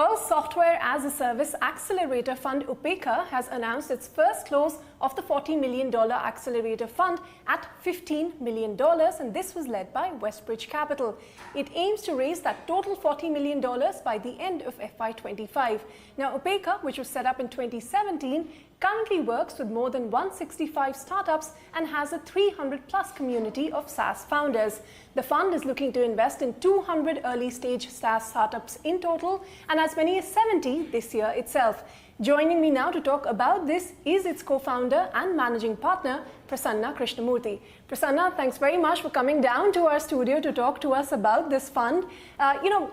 Well, software as a service accelerator fund Upekkha has announced its first close of the $40 million accelerator fund at $15 million, and this was led by Westbridge Capital. It aims to raise that total $40 million by the end of FY25. Now, Upekkha, which was set up in 2017, currently works with more than 165 startups and has a 300+ community of SaaS founders. The fund is looking to invest in 200 early-stage SaaS startups in total and as many as 70 this year itself. Joining me now to talk about this is its co-founder and managing partner, Prasanna Krishnamoorthy. Prasanna, thanks very much for coming down to our studio to talk to us about this fund.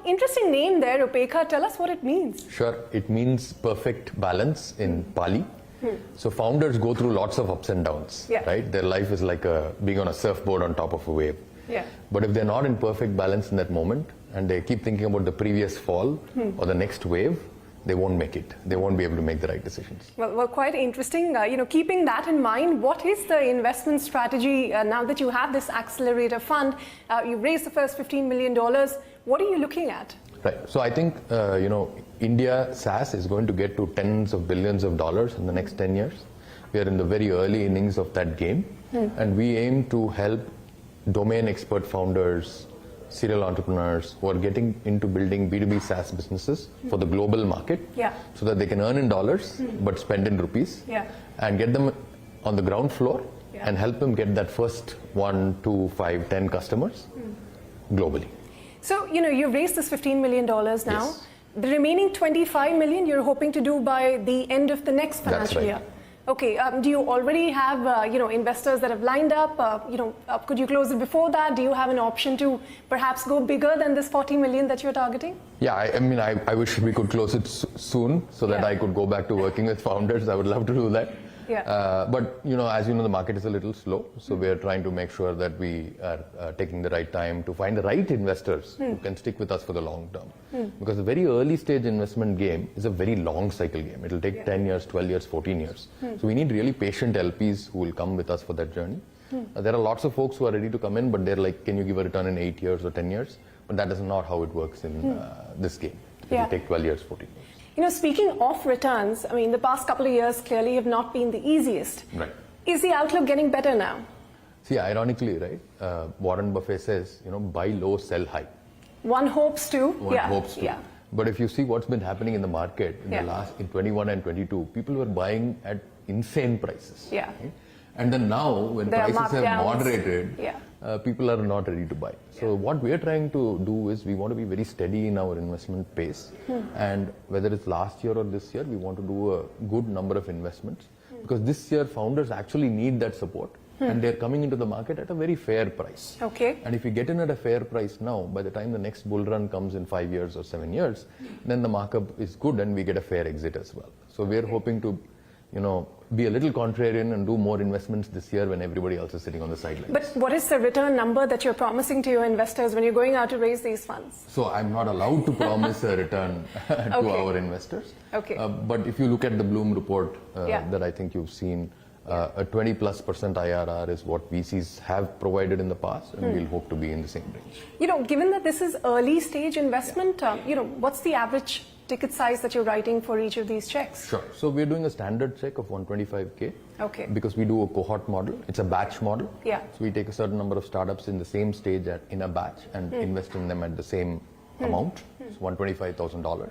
Interesting name there, Upekkha. Tell us what it means. Sure. It means perfect balance in Pali. So founders go through lots of ups and downs, right? Their life is like being on a surfboard on top of a wave. But if they're not in perfect balance in that moment and they keep thinking about the previous fall or the next wave, they won't make it. They won't be able to make the right decisions. Well, quite interesting. Keeping that in mind, what is the investment strategy now that you have this accelerator fund? You raised the first $15 million. What are you looking at? Right. So I think, India SaaS is going to get to tens of billions of dollars in the next 10 years. We are in the very early innings of that game. And we aim to help domain expert founders, serial entrepreneurs who are getting into building B2B SaaS businesses for the global market so that they can earn in dollars but spend in rupees and get them on the ground floor and help them get that first 1, 2, 5, 10 customers globally. So, you've raised this $15 million now. Yes. The remaining $25 million you're hoping to do by the end of the next financial year. Okay, do you already have, investors that have lined up? Could you close it before that? Do you have an option to perhaps go bigger than this $40 million that you're targeting? Yeah, I wish we could close it soon so that I could go back to working with founders. I would love to do that. But, as you know, the market is a little slow. So we're trying to make sure that we are taking the right time to find the right investors who can stick with us for the long term. Because the very early stage investment game is a very long cycle game. It'll take 10 years, 12 years, 14 years. So we need really patient LPs who will come with us for that journey. There are lots of folks who are ready to come in, but they're like, can you give a return in 8 years or 10 years? But that is not how it works in this game. It'll take 12 years, 14 years. Speaking of returns, the past couple of years clearly have not been the easiest. Right. Is the outlook getting better now? See, ironically, right, Warren Buffett says, buy low, sell high. One hopes to. One hopes to. But if you see what's been happening in the market in 21 and 22, people were buying at insane prices. Right? And then now, when prices have moderated, people are not ready to buy. So what we are trying to do is we want to be very steady in our investment pace. And whether it's last year or this year, we want to do a good number of investments. Because this year, founders actually need that support. And they're coming into the market at a very fair price. And if we get in at a fair price now, by the time the next bull run comes in 5 years or 7 years, then the markup is good and we get a fair exit as well. So we're hoping to be a little contrarian and do more investments this year when everybody else is sitting on the sidelines. But what is the return number that you're promising to your investors when you're going out to raise these funds? So I'm not allowed to promise a return to our investors. But if you look at the Bloom report that I think you've seen, a 20+% IRR is what VCs have provided in the past, and we'll hope to be in the same range. Given that this is early stage investment, what's the average ticket size that you're writing for each of these checks? Sure. So we're doing a standard check of 125K. Because we do a cohort model. It's a batch model. So we take a certain number of startups in the same stage in a batch and invest in them at the same amount. It's $125,000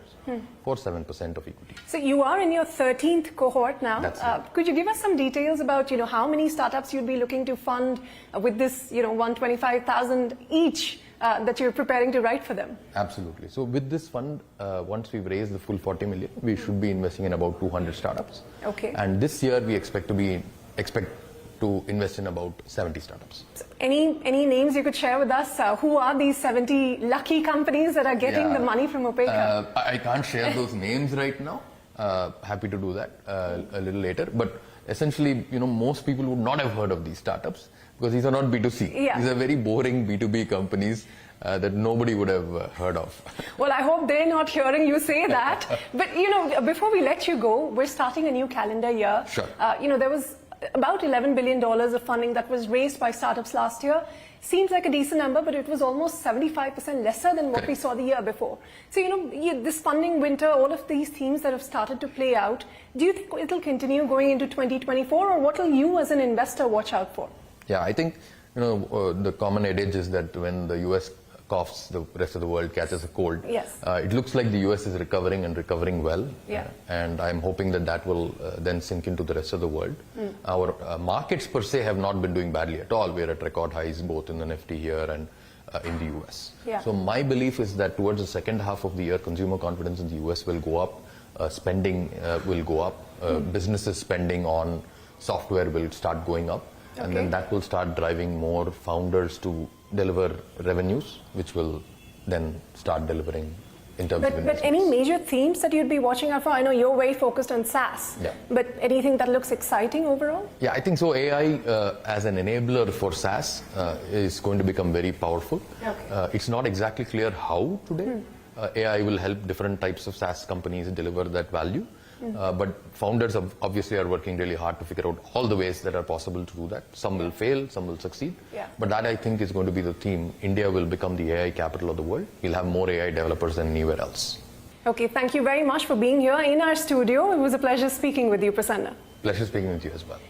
for 7% of equity. So you are in your 13th cohort now. That's right. Could you give us some details about how many startups you'd be looking to fund with this $125,000 each that you're preparing to write for them? Absolutely. So with this fund, once we've raised the full 40 million, we should be investing in about 200 startups. And this year we expect to invest in about 70 startups. So any names you could share with us? Who are these 70 lucky companies that are getting the money from Upekkha? I can't share those names right now. Happy to do that a little later. But essentially, most people would not have heard of these startups because these are not B2C. These are very boring B2B companies that nobody would have heard of. Well, I hope they're not hearing you say that. But, before we let you go, we're starting a new calendar year. Sure. There was about $11 billion of funding that was raised by startups last year. Seems like a decent number, but it was almost 75% lesser than what we saw the year before. So, this funding winter, all of these themes that have started to play out, do you think it'll continue going into 2024, or what will you as an investor watch out for? Yeah, I think, the common adage is that when the US coughs, the rest of the world catches a cold. Yes. It looks like the US is recovering and recovering well. Yeah. And I'm hoping that will then sink into the rest of the world. Our markets per se have not been doing badly at all. We're at record highs both in the Nifty here and in the US. Yeah. So my belief is that towards the second half of the year, consumer confidence in the US will go up, spending will go up, businesses spending on software will start going up. Okay. And then that will start driving more founders to deliver revenues, which will then start delivering in terms of investments. But any major themes that you'd be watching out for? I know you're very focused on SaaS, but anything that looks exciting overall? Yeah, I think so. AI as an enabler for SaaS is going to become very powerful. Okay. It's not exactly clear how today. AI will help different types of SaaS companies deliver that value. But founders obviously are working really hard to figure out all the ways that are possible to do that. Some will fail, some will succeed. Yeah. But that, I think, is going to be the theme. India will become the AI capital of the world. We'll have more AI developers than anywhere else. Okay, thank you very much for being here in our studio. It was a pleasure speaking with you, Prasanna. Pleasure speaking with you as well.